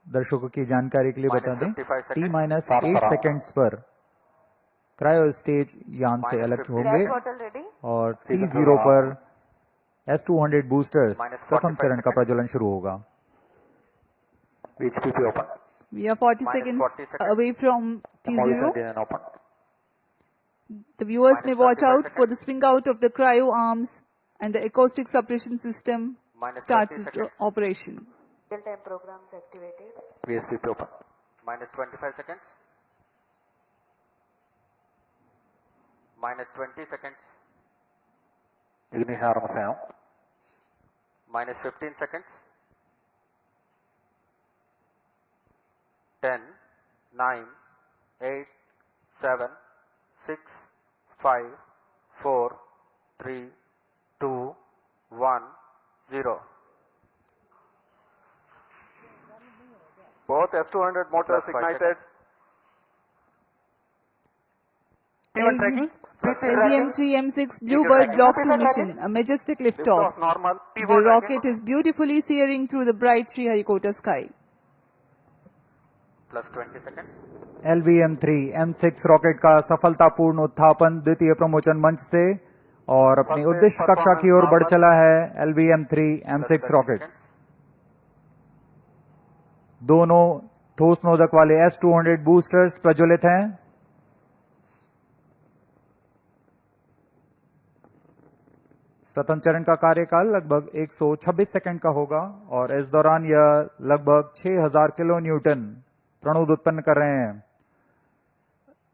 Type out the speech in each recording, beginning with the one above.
दर्शकों की जानकारी के लिए बता दें, -55 T seconds. -8 सेकेंड्स पर क्रायो स्टेज यान से अलग -50 होंगे Gas bottle ready? और T0 पर S200 बूस्टर्स -45 प्रथम चरण का seconds. प्रज्वलन शुरू होगा। HPP open. We are 40 -40 seconds seconds. away from Molly T0. 79 open. The viewers may watch -25 out for the seconds. swing out of the cryo arms and the acoustic suppression system -20 starts its seconds. operation. Real-time programs activated. VSPP open. -25 seconds. -20 seconds. Ignition arms down. -15 seconds. 10, 9, 8, 7, 6, 5, 4, 3, 2, 1, 0. Both S200 motors +5 ignited. LVM-3 M6 Bluebird Block 2 mission, a majestic liftoff. Liftoff normal. The rocket is beautifully searing through the bright Sriharikota sky. +20 seconds. LVM-3 M6 rocket का सफलतापूर्ण उत्थापन द्वितीय प्रमोचन मंच से और अपनी उद्दिष्ट कक्षा की ओर बढ़ चला है। LVM-3 M6 +30 rocket seconds. दोनों ठोस नोदक वाले S200 बूस्टर्स प्रज्वलित हैं। प्रथम चरण का कार्यकाल लगभग 126 सेकंड का होगा और इस दौरान यह लगभग 6000 किलो न्यूटन प्रणोद उत्पन्न कर रहे हैं।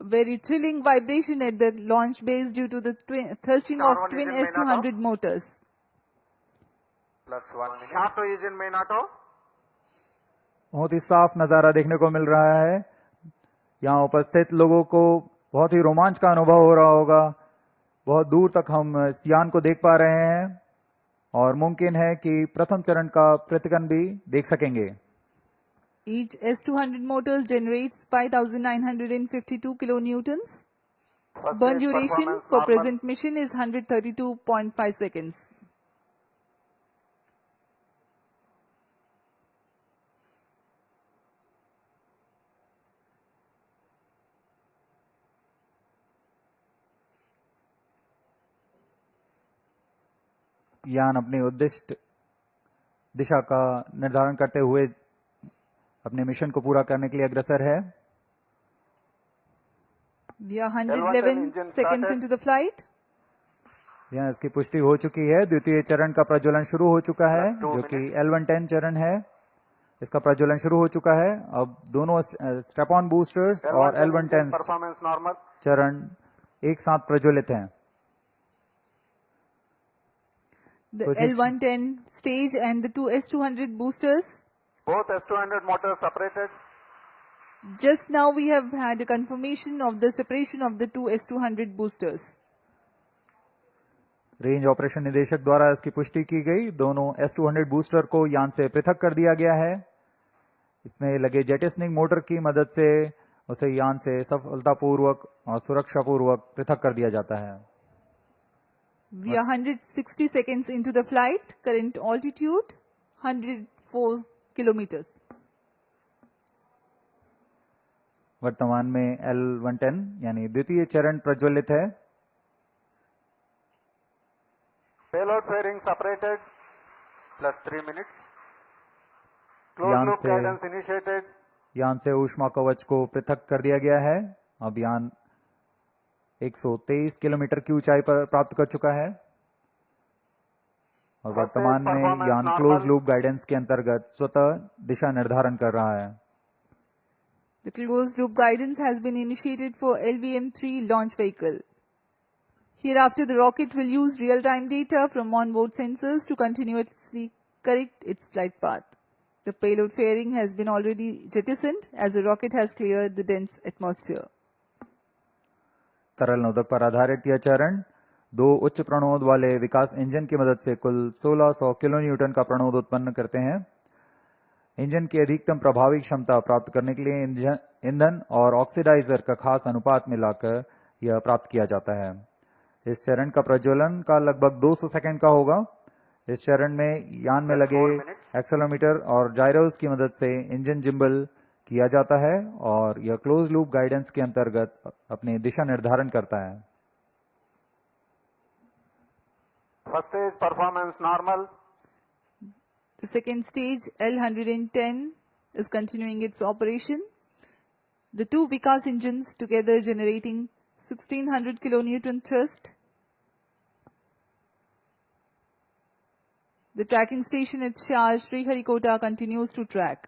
Very thrilling vibration at the launch base due to the thrusting of twin S200 motors. +1 minute. Sharp to engine main auto. बहुत ही साफ नजारा देखने को मिल रहा है। यहाँ उपस्थित लोगों को बहुत ही रोमांच का अनुभव हो रहा होगा। बहुत दूर तक हम इस यान को देख पा रहे हैं और मुमकिन है कि प्रथम चरण का प्रतिगमन भी देख सकेंगे। Each S200 motors generates 5,952 kilonewtons. Burn duration for present mission is 132.5 seconds. यान अपनी उद्दिष्ट दिशा का निर्धारण करते हुए अपने मिशन को पूरा करने के लिए अग्रसर है। We are 111 seconds into the flight. यहाँ इसकी पुष्टि हो चुकी है। द्वितीय चरण का प्रज्वलन शुरू हो चुका है, Just 2 जो कि L110 चरण है। इसका प्रज्वलन शुरू हो चुका है। अब दोनों स्ट्रैप ऑन बूस्टर्स और L110 Performance normal. चरण एक साथ प्रज्वलित हैं। The Projection. L110 stage and the two S200 boosters. Both S200 motors separated. Just now we have had a confirmation of the separation of the two S200 boosters. Range operation निदेशक द्वारा इसकी पुष्टि की गई। दोनों S200 बूस्टर को यान से पृथक कर दिया गया है। इसमें लगे जेटिसनिंग मोटर की मदद से उसे यान से सफलतापूर्वक और सुरक्षापूर्वक पृथक कर दिया जाता है। We are 160 seconds into the flight. Current altitude 104 kilometers. वर्तमान में L110 यानी द्वितीय चरण प्रज्वलित है। Payload fairing separated. +3 minutes. Closed यान loop से- guidance initiated. यान से ऊष्मा कवच को पृथक कर दिया गया है। अब यान 123 किलोमीटर की ऊंचाई पर प्राप्त कर चुका है और वर्तमान में यान क्लोज लूप गाइडेंस के अंतर्गत स्वतः दिशा निर्धारण कर रहा है। The closed loop guidance has been initiated for LVM-3 launch vehicle. Hereafter, the rocket will use real-time data from onboard sensors to continuously correct its flight path. The payload fairing has been already jettisoned as the rocket has cleared the dense atmosphere. तरल नोदक पर आधारित यह चरण दो उच्च प्रणोद वाले विकास engine की मदद से कुल 1600 किलो न्यूटन का प्रणोद उत्पन्न करते हैं। इंजन की अधिकतम प्रभावी क्षमता प्राप्त करने के लिए ईंधन और ऑक्सीडाइजर का खास अनुपात मिलाकर यह प्राप्त किया जाता है। इस चरण का प्रज्वलन का लगभग 200 सेकंड का होगा। इस चरण में यान में लगे 4 minutes. एक्सेलेरोमीटर और जायरोस की मदद से इंजन जिम्बल किया जाता है और यह क्लोज लूप गाइडेंस के अंतर्गत अपनी दिशा निर्धारण करता है। First stage performance normal. The second stage, L110, is continuing its operation. The two Vikas engines together generating 1600 kilonewton thrust. The tracking station at Shah Sriharikota continues to track.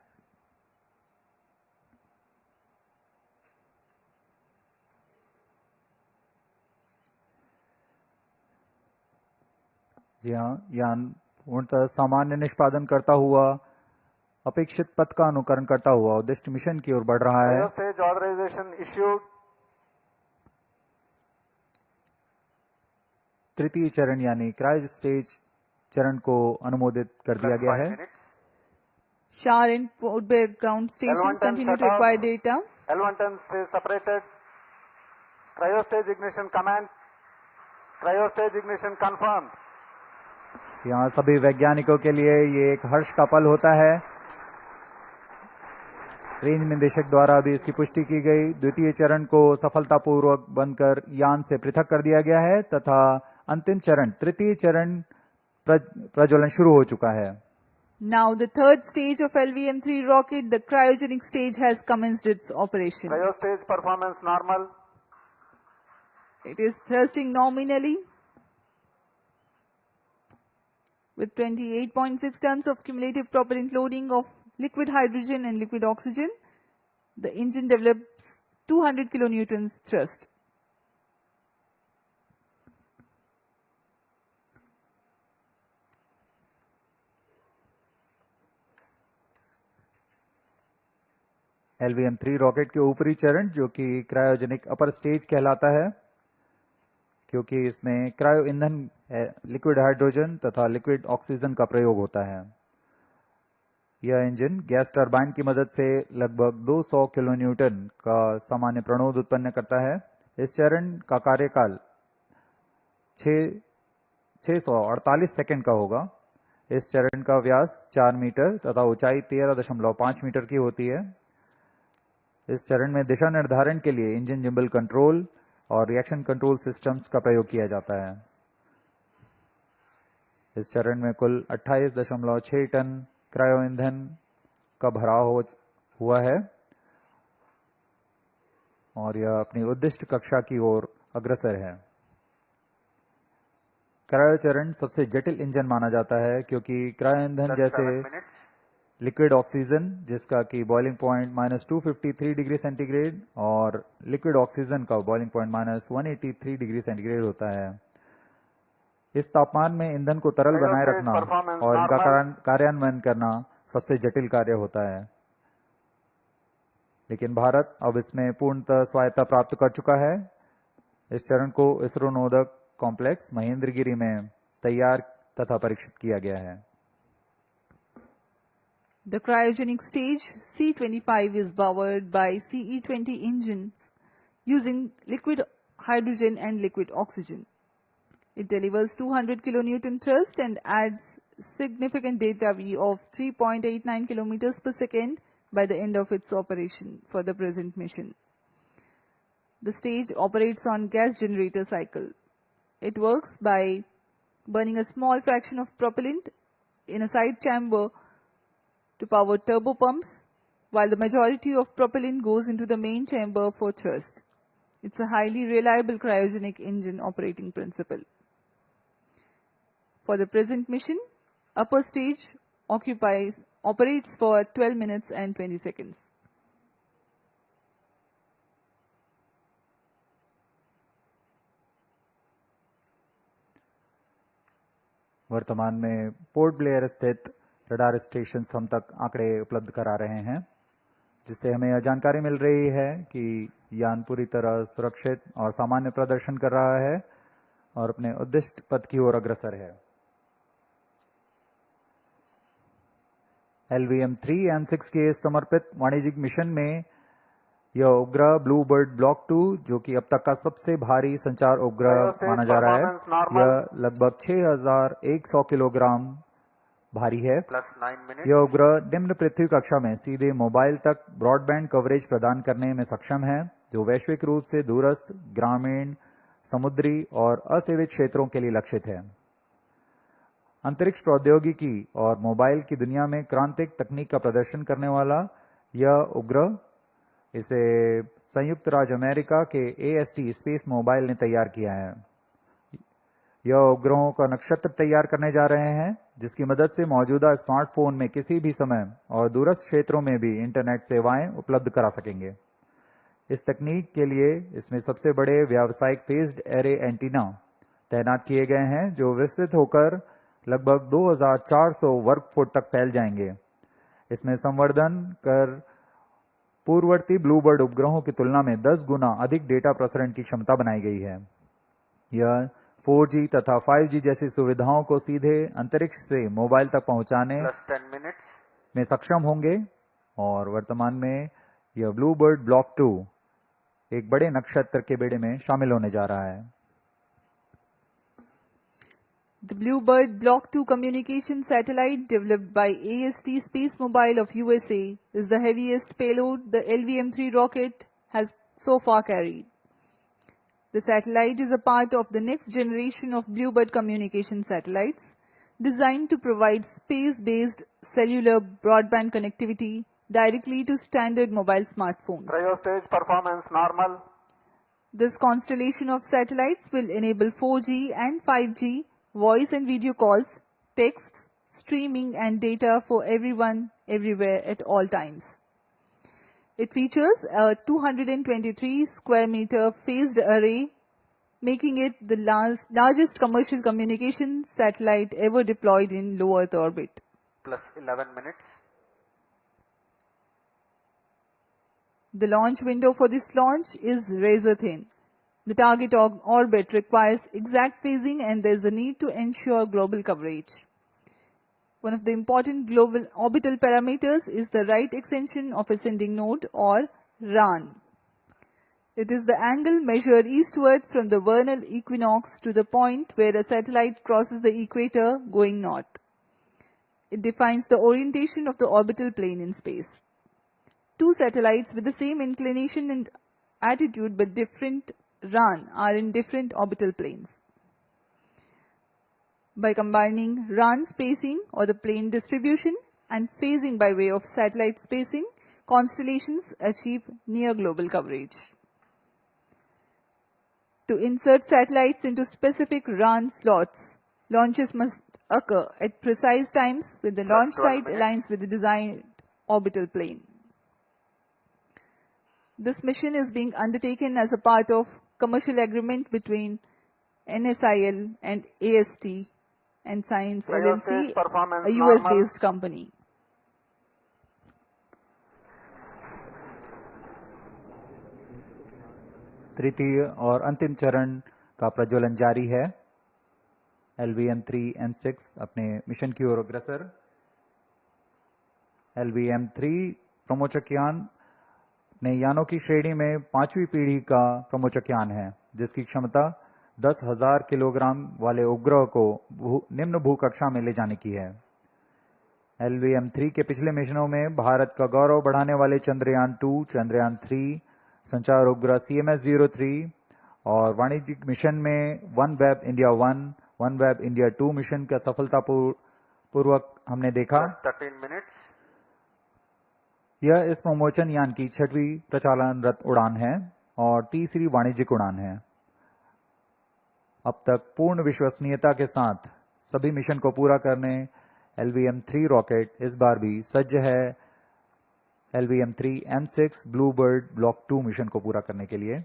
जी हाँ, यान पूर्णतः सामान्य निष्पादन करता हुआ अपेक्षित पथ का अनुकरण करता हुआ उद्दिष्ट मिशन की ओर बढ़ रहा है। Cryo stage authorization issued. तृतीय चरण यानी क्रायो स्टेज चरण को अनुमोदित कर दिया Plus गया 5 है। minutes. Shah and Port Blair ground stations L110 continue to shut off. acquire data. L110 stage separated. Cryo stage ignition command. Cryo stage ignition confirmed. यहाँ सभी वैज्ञानिकों के लिए ये एक हर्ष का पल होता है। रेंज निदेशक द्वारा भी इसकी पुष्टि की गई। द्वितीय चरण को सफलतापूर्वक बनकर यान से पृथक कर दिया गया है तथा अंतिम चरण तृतीय चरण प्रज्वलन शुरू हो चुका है। Now the third stage of LVM-3 rocket, the cryogenic stage, has commenced its operation. Cryo stage performance normal. It is thrusting nominally with 28.6 tons of cumulative propellant loading of liquid hydrogen and liquid oxygen. The engine develops 200 kilonewtons thrust. LVM-3 rocket के ऊपरी चरण जो कि cryogenic upper stage कहलाता है, क्योंकि इसमें cryo ईंधन लिक्विड हाइड्रोजन तथा लिक्विड ऑक्सीजन का प्रयोग होता है। यह इंजन गैस टरबाइन की मदद से लगभग 200 किलोन्यूटन का सामान्य प्रणोद उत्पन्न करता है। इस चरण का कार्यकाल 648 सेकंड का होगा। इस चरण का व्यास 4 मीटर तथा ऊंचाई 13.5 मीटर की होती है। इस चरण में दिशा निर्धारण के लिए इंजन जिम्बल कंट्रोल और रिएक्शन कंट्रोल सिस्टम्स का प्रयोग किया जाता है। इस चरण में कुल 28.6 टन क्रायो ईंधन का भराव हुआ है और यह अपनी उद्दिष्ट कक्षा की ओर अग्रसर है। क्रायो चरण सबसे जटिल इंजन माना जाता है क्योंकि क्रायो ईंधन Plus जैसे 7 minutes. लिक्विड ऑक्सीजन जिसका कि बॉइलिंग पॉइंट -253 डिग्री सेंटीग्रेड और लिक्विड ऑक्सीजन का बॉइलिंग पॉइंट -183 डिग्री सेंटीग्रेड होता है। इस तापमान में ईंधन को तरल बनाए रखना और इनका कार्यान्वयन करना सबसे जटिल कार्य होता है। लेकिन भारत अब इसमें पूर्णतः स्वायत्ता प्राप्त कर चुका है। इस चरण को इसरो नोदक कॉम्प्लेक्स महेंद्रगिरी में तैयार तथा परीक्षित किया गया है। The cryogenic stage C25 is powered by CE20 engines using liquid hydrogen and liquid oxygen. It delivers 200 kilonewton thrust and adds significant delta V of 3.89 kilometers per second by the end of its operation for the present mission. The stage operates on gas generator cycle. It works by burning a small fraction of propellant in a side chamber to power turbo pumps, while the majority of propellant goes into the main chamber for thrust. It's a highly reliable cryogenic engine operating principle. For the present mission, upper stage operates for 12 minutes and 20 seconds. वर्तमान में port Blair स्थित radar station हम तक आंकड़े उपलब्ध करा रहे हैं, जिससे हमें यह जानकारी मिल रही है कि यान पूरी तरह सुरक्षित और सामान्य प्रदर्शन कर रहा है और अपने उद्दिष्ट पथ की ओर अग्रसर है। LVM-3 M6 के समर्पित वाणिज्यिक मिशन में यह उपग्रह ब्लू बर्ड ब्लॉक 2 जो कि अब तक का सबसे भारी संचार उपग्रह माना जा रहा है, यह लगभग 6100 किलोग्राम भारी है। plus 9 minutes, यह उपग्रह निम्न पृथ्वी कक्षा में सीधे मोबाइल तक ब्रॉडबैंड कवरेज प्रदान करने में सक्षम है, जो वैश्विक रूप से दूरस्थ, ग्रामीण, समुद्री और असेवित क्षेत्रों के लिए लक्षित है। अंतरिक्ष प्रौद्योगिकी और मोबाइल की दुनिया में क्रांतिक तकनीक का प्रदर्शन करने वाला यह उपग्रह, इसे संयुक्त राज्य अमेरिका के AST स्पेस मोबाइल ने तैयार किया है। यह उपग्रहों का नक्षत्र तैयार करने जा रहे हैं, जिसकी मदद से मौजूदा स्मार्टफोन में किसी भी समय और दूरस्थ क्षेत्रों में भी इंटरनेट सेवाएं उपलब्ध करा सकेंगे। इस तकनीक के लिए इसमें सबसे बड़े व्यावसायिक फेज्ड एरे एंटीना तैनात किए गए हैं, जो विस्तृत होकर लगभग 2400 वर्ग फुट तक फैल जाएंगे। इसमें संवर्धन कर पूर्ववर्ती ब्लूबर्ड उपग्रहों की तुलना में 10 गुना अधिक डेटा प्रसारण की क्षमता बनाई गई है। यह 4G तथा 5G जैसी सुविधाओं को सीधे अंतरिक्ष से मोबाइल तक पहुंचाने plus 10 minutes, में सक्षम होंगे और वर्तमान में यह ब्लूबर्ड ब्लॉक 2 एक बड़े नक्षत्र के बेड़े में शामिल होने जा रहा है। The Bluebird Block 2 communication satellite developed by AST Space Mobile of USA is the heaviest payload the LVM-3 rocket has so far carried. The satellite is a part of the next generation of Bluebird communication satellites designed to provide space-based cellular broadband connectivity directly to standard mobile smartphones. Cryostage performance normal. This constellation of satellites will enable 4G and 5G voice and video calls, texts, streaming and data for everyone, everywhere at all times. It features a 223 square meter phased array, making it the largest commercial communication satellite ever deployed in low Earth orbit. plus 11 minutes, The launch window for this launch is razor thin. The target orbit requires exact phasing and there is a need to ensure global coverage. One of the important global orbital parameters is the right extension of ascending node or RAN. It is the angle measured eastward from the vernal equinox to the point where a satellite crosses the equator going north. It defines the orientation of the orbital plane in space. Two satellites with the same inclination and attitude but different RAN are in different orbital planes. By combining RAN spacing or the plane distribution and phasing by way of satellite spacing, constellations achieve near global coverage. To insert satellites into specific RAN slots, launches must occur at precise times when the launch 12 site minutes. aligns with the designed orbital plane. This mission is being undertaken as a part of commercial agreement between NSIL and AST and Science Cryostage LLC, performance a normal. US-based company. तृतीय और अंतिम चरण का प्रज्वलन जारी है। LVM-3M6 अपने mission की ओर अग्रसर। LVM-3 प्रमोचक यान नए यानों की श्रेणी में 5वीं पीढ़ी का प्रमोचक यान है, जिसकी क्षमता 10,000 किलोग्राम वाले उपग्रह को निम्न भूकक्षा में ले जाने की है। LVM-3 के पिछले मिशनों में भारत का गौरव बढ़ाने वाले चंद्रयान-2, चंद्रयान-3, संचार उपग्रह CMS-03 और वाणिज्यिक मिशन में OneWeb India 1, OneWeb India 2 mission का सफलतापूर्वक हमने देखा। plus 13 minutes, यह इस प्रमोचन यान की 6वीं प्रचालनरत उड़ान है और तीसरी वाणिज्यिक उड़ान है। अब तक पूर्ण विश्वसनीयता के साथ सभी मिशन को पूरा करने LVM-3 रॉकेट इस बार भी सज्ज है LVM-3M6 ब्लूबर्ड ब्लॉक 2 मिशन को पूरा करने के लिए।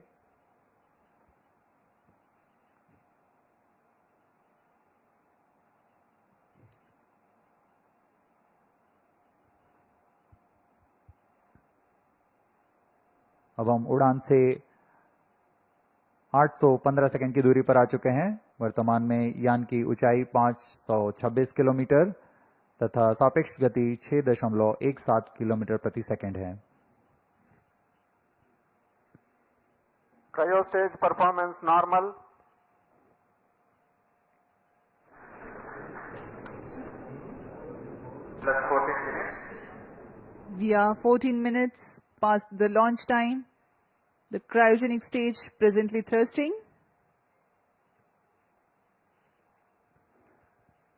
अब हम उड़ान से 815 सेकंड की दूरी पर आ चुके हैं। वर्तमान में यान की ऊंचाई 526 किलोमीटर तथा सापेक्ष गति 6.17 किलोमीटर प्रति सेकंड है। Cryostage performance normal. plus 14 minutes. We are 14 minutes past the launch time. The cryogenic stage presently thrusting.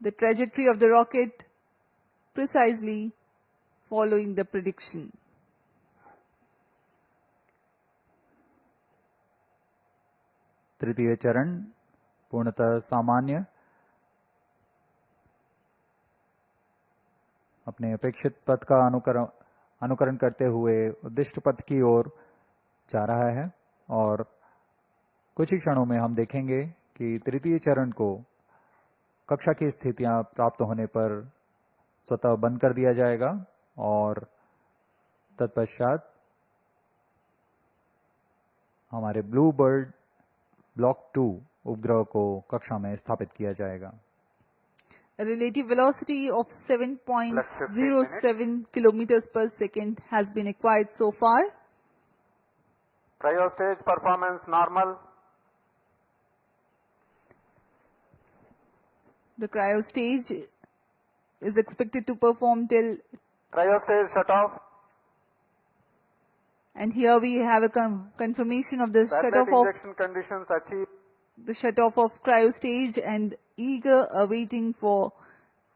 The trajectory of the rocket precisely following the prediction. तृतीय चरण पूर्णतः सामान्य, अपने अपेक्षित पथ का अनुकरण करते हुए उद्दिष्ट पथ की ओर जा रहा है और कुछ ही क्षणों में हम देखेंगे कि तृतीय चरण को कक्षा की स्थितियां प्राप्त होने पर स्वतः बंद कर दिया जाएगा और तत्पश्चात हमारे ब्लू बर्ड ब्लॉक 2 उपग्रह को कक्षा में स्थापित किया जाएगा। A relative velocity of 7.07 kilometers per second has been acquired so far. Cryo stage performance normal. The cryo stage is expected to perform till, Cryo stage shut off. and here we have a confirmation of the Satellite injection conditions achieved. the shut-off of cryo stage and eager awaiting for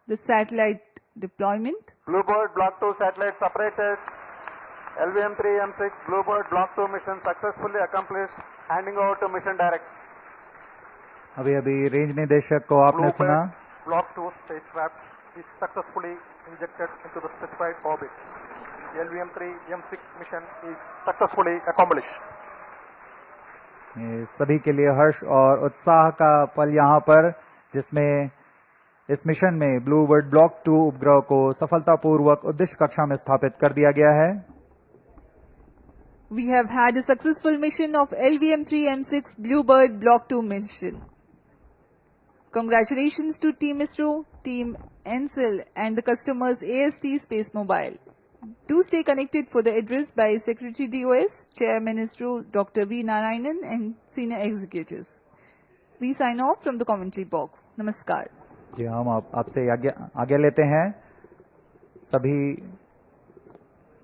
the satellite deployment. Bluebird Block 2 satellite separated. LVM-3 M6 Bluebird Block 2 mission successfully accomplished. Handing over to mission director. अभी अभी range निदेशक को आपने सुना। Block 2 spacecraft is successfully injected into the specified orbit. The LVM-3 M6 mission is successfully accomplished. ये सभी के लिए हर्ष और उत्साह का पल यहाँ पर, जिसमें इस मिशन में ब्लू बर्ड ब्लॉक 2 उपग्रह को सफलतापूर्वक उद्दिष्ट कक्षा में स्थापित कर दिया गया है। We have had a successful mission of LVM-3 M6 Bluebird Block 2 mission. Congratulations to Team ISRO, Team ENSIL and the customers AST Space Mobile. Do stay connected for the address by Secretary DOS, Chairman ISRO Dr. V. Narayanan and senior executives. We sign off from the commentary box. Namaskar. जी हम आपसे आज्ञा लेते हैं।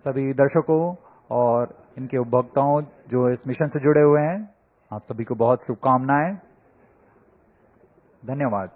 सभी दर्शकों और इनके उपभोक्ताओं जो इस मिशन से जुड़े हुए हैं, आप सभी को बहुत शुभकामनाएं। धन्यवाद।